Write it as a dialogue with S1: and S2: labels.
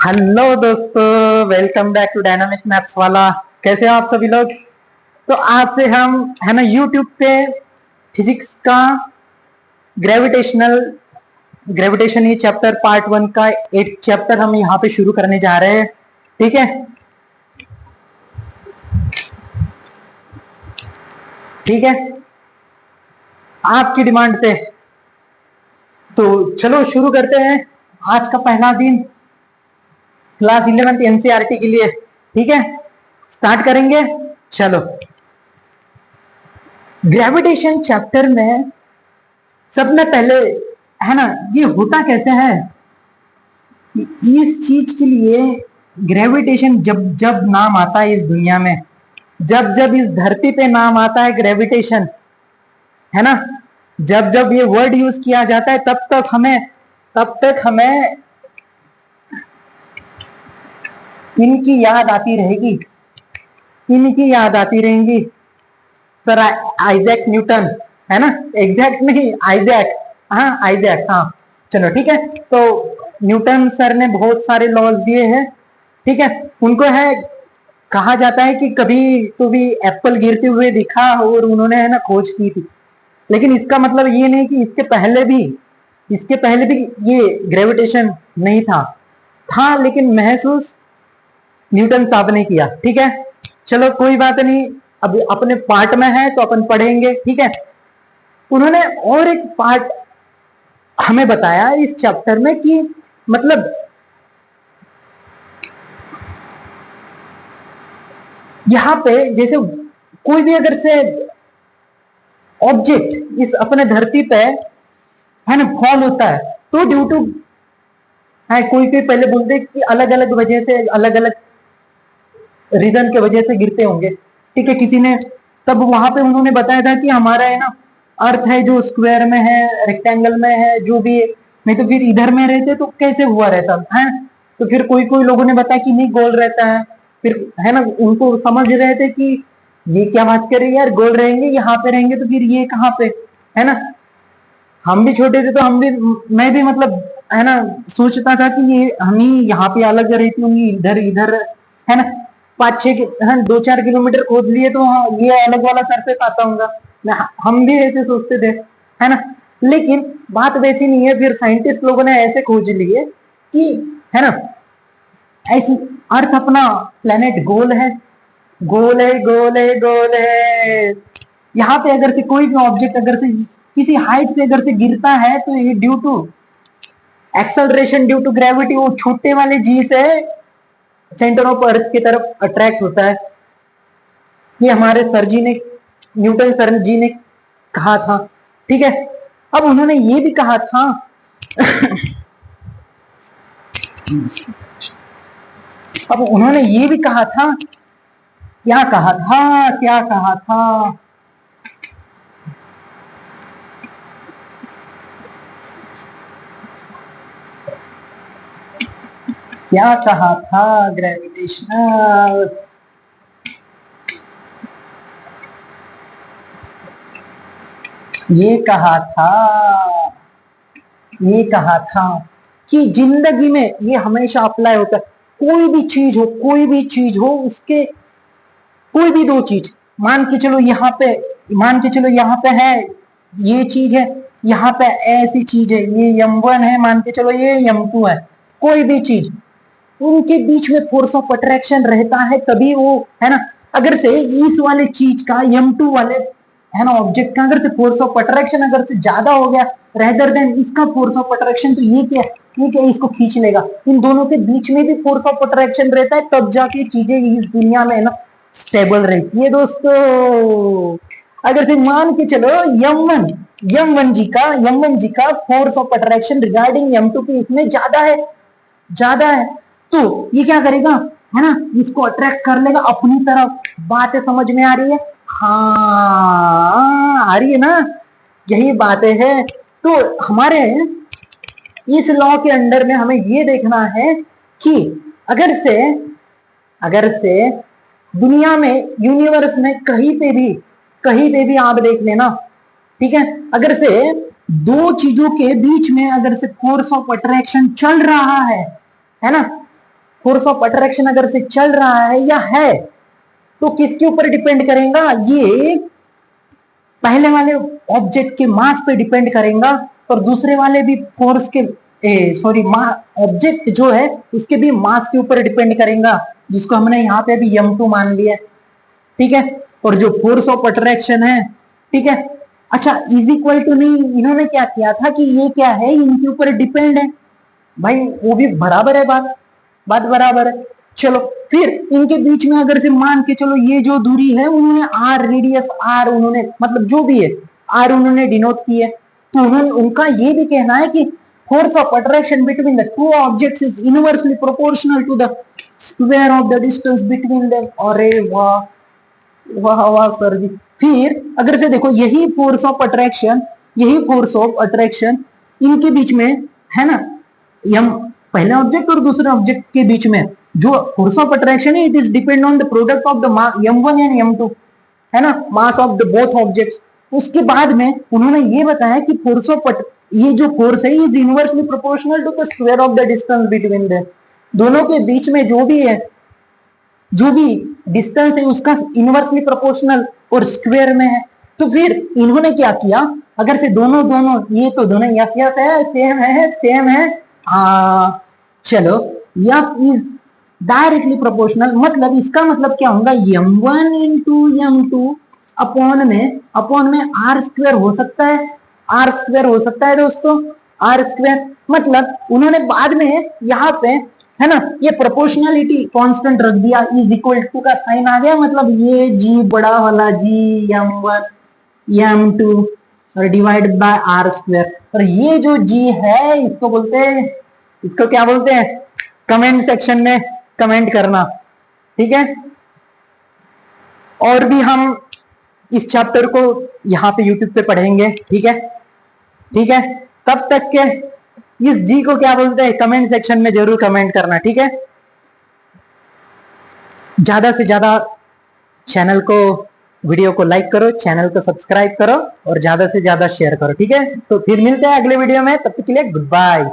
S1: Hello दोस्तों, welcome back to dynamic maths वाला। कैसे हो आप सभी लोग? तो आज से हम है ना यूट्यूब पे फिजिक्स का ग्रेविटेशनल ग्रेविटेशन ये चैप्टर पार्ट 1 का एक चैप्टर हम यहाँ पे शुरू करने जा रहे हैं। ठीक है, ठीक है, आपकी डिमांड पे तो चलो शुरू करते हैं। आज का पहला दिन क्लास 11th एनसीईआरटी के लिए। ठीक है, स्टार्ट करेंगे। चलो, ग्रेविटेशन चैप्टर में सबने पहले है ना ये होता कैसे है, इस चीज के लिए ग्रेविटेशन जब जब नाम आता है इस दुनिया में, जब जब इस धरती पे नाम आता है ग्रेविटेशन, है ना, जब जब ये वर्ड यूज किया जाता है तब तक हमें इनकी याद आती रहेगी, इनकी याद आती रहेंगी। सर आइजैक न्यूटन, है ना, एग्जैक्ट नहीं आइजैक, हाँ आइजैक, हाँ चलो ठीक है। तो न्यूटन सर ने बहुत सारे लॉज दिए हैं। ठीक है, उनको है कहा जाता है कि कभी तो भी एप्पल गिरते हुए दिखा और उन्होंने है ना खोज की थी, लेकिन इसका मतलब ये नहीं कि इसके पहले भी ये ग्रेविटेशन नहीं था, लेकिन महसूस न्यूटन साहब ने किया। ठीक है, चलो कोई बात नहीं, अब अपने पार्ट में है तो अपन पढ़ेंगे। ठीक है, उन्होंने और एक पार्ट हमें बताया इस चैप्टर में कि मतलब यहां पे जैसे कोई भी अगर से ऑब्जेक्ट इस अपने धरती पे है ना फॉल होता है तो ड्यू टू है, कोई कोई पहले बोलते कि अलग अलग वजह से, अलग अलग रीजन के वजह से गिरते होंगे। ठीक है, किसी ने तब वहां पे उन्होंने बताया था कि हमारा है ना अर्थ है जो स्क्वायर में है, रेक्टेंगल में है, जो भी है, नहीं तो फिर इधर में रहते तो कैसे हुआ रहता है। तो फिर कोई कोई लोगों ने बताया कि नहीं गोल रहता है, फिर है ना उनको समझ रहे थे कि ये क्या बात कर रही है यार, गोल रहेंगे यहाँ पे रहेंगे तो फिर ये कहाँ पे, है ना। हम भी छोटे थे तो मैं भी मतलब है ना सोचता था कि ये हम ही यहाँ पे अलग रहती होंगी, इधर इधर, है ना, 2-4 किलोमीटर खोद लिए तो हाँ, ये अलग वाला सरफेस आता होगा। हम भी ऐसे सोचते थे, है ना। लेकिन बात वैसी नहीं है, फिर साइंटिस्ट लोगों ने ऐसे खोज लिए कि है ना ऐसी अर्थ अपना प्लेनेट गोल है, गोल है, गोल है, गोल है। यहाँ पे अगर से कोई भी ऑब्जेक्ट अगर से किसी हाइट से अगर से गिरता है तो ये due to acceleration, due to gravity, वो छोटे वाले जी से सेंटर ऑफ अर्थ की तरफ अट्रैक्ट होता है। ये हमारे सर जी ने, न्यूटन सर जी ने कहा था। ठीक है, अब उन्होंने ये भी कहा था अब उन्होंने ये भी कहा था, क्या कहा था, क्या कहा था, क्या कहा था ग्रेविटेशनल, ये कहा था कि जिंदगी में ये हमेशा अप्लाई होता है। कोई भी चीज हो उसके कोई भी दो चीज, मान के चलो यहाँ पे है ये चीज है, यहाँ पे ऐसी चीज है, ये m1 है, मान के चलो ये m2 है, कोई भी चीज उनके बीच में फोर्स ऑफ अट्रैक्शन रहता है, तभी वो है ना, अगर से इस वाले चीज का m2 वाले है ना ऑब्जेक्ट का अगर से फोर्स ऑफ अट्रैक्शन अगर से ज्यादा हो गया रेदर देन इसका फोर्स ऑफ अट्रैक्शन, तो ये क्या इसको खींच लेगा। इन दोनों के बीच में भी फोर्स ऑफ अट्रैक्शन रहता है, तब जाके चीजें इस दुनिया में है ना स्टेबल रहती है दोस्तों। अगर से मान के चलो यम वन जी का force of attraction regarding m2 के इसमें ज्यादा है, तो ये क्या करेगा, है ना, इसको अट्रैक्ट कर लेगा अपनी तरफ। बातें समझ में आ रही है? हाँ आ रही है ना, यही बातें है। तो हमारे इस लॉ के अंडर में हमें ये देखना है कि अगर से दुनिया में, यूनिवर्स में कहीं पे भी आप देख लेना, ठीक है, अगर से दो चीजों के बीच में अगर से फोर्स ऑफ अट्रैक्शन चल रहा है ना, फोर्स ऑफ अट्रैक्शन अगर से चल रहा है या है, तो किसके ऊपर डिपेंड करेगा? ये पहले वाले ऑब्जेक्ट के मास पे डिपेंड करेगा, और दूसरे वाले भी फोर्स के सॉरी ऑब्जेक्ट जो है उसके भी मास के ऊपर डिपेंड करेगा, जिसको हमने यहाँ पे अभी m2 मान लिया, ठीक है। और जो फोर्स ऑफ अट्रैक्शन है, ठीक है, अच्छा इज इक्वल टू नहीं, इन्होंने क्या किया था कि ये क्या है, इनके ऊपर डिपेंड है भाई, वो भी बराबर है, बात बराबर है। चलो फिर इनके बीच में अगर से मान के चलो ये जो दूरी है, उन्होंने आर रेडियस आर, उन्होंने मतलब जो भी है आर उन्होंने डिनोट की है, तो उन्होंने उनका ये भी कहना है कि force of attraction between the two objects is inversely proportional to the square of the distance between them. अरे वाह वाह वाह सर जी। फिर अगर से देखो यही फोर्स ऑफ अट्रैक्शन, यही फोर्स ऑफ अट्रैक्शन इनके बीच में है ना, यम पहले ऑब्जेक्ट और दूसरे ऑब्जेक्ट के बीच में जो फोर्स ऑफ अट्रैक्शन है, it is depend on the product of the m1 and m2, है ना, mass of the both objects. उसके बाद में उन्होंने ये बताया कि फोर्स ऑफ ये जो फोर्स है is inversely proportional to the square of the distance between them, दोनों के बीच में जो भी है, जो भी डिस्टेंस है उसका इनवर्सली प्रोपोर्शनल और स्क्वायर में है। तो फिर इन्होंने क्या किया, अगर से दोनों ये तो दोनों यफ है, सेम है चलो यफ इज डायरेक्टली प्रोपोर्शनल, मतलब इसका मतलब क्या होगा, m1 इंटू m2 अपॉन में आर स्क्वायर हो सकता है, आर स्क्वायर हो सकता है दोस्तों, आर स्क्वायर। मतलब उन्होंने बाद में यहाँ पे है ना ये प्रोपोर्शनलिटी कांस्टेंट रख दिया, इज इक्वल टू का साइन आ गया, मतलब ये जी बड़ा वाला जी m1 m2 और डिवाइडेड बाय आर स्क्वायर। और ये जो जी है इसको बोलते हैं, इसको क्या बोलते हैं, कमेंट सेक्शन में कमेंट करना, ठीक है। और भी हम इस चैप्टर को यहाँ पे यूट्यूब पे पढ़ेंगे, ठीक है, ठीक है। तब तक के इस जी को क्या बोलते हैं कमेंट सेक्शन में जरूर कमेंट करना, ठीक है। ज्यादा से ज्यादा चैनल को, वीडियो को लाइक करो, चैनल को सब्सक्राइब करो और ज्यादा से ज्यादा शेयर करो, ठीक है। तो फिर मिलते हैं अगले वीडियो में, तब तक के लिए गुड बाय।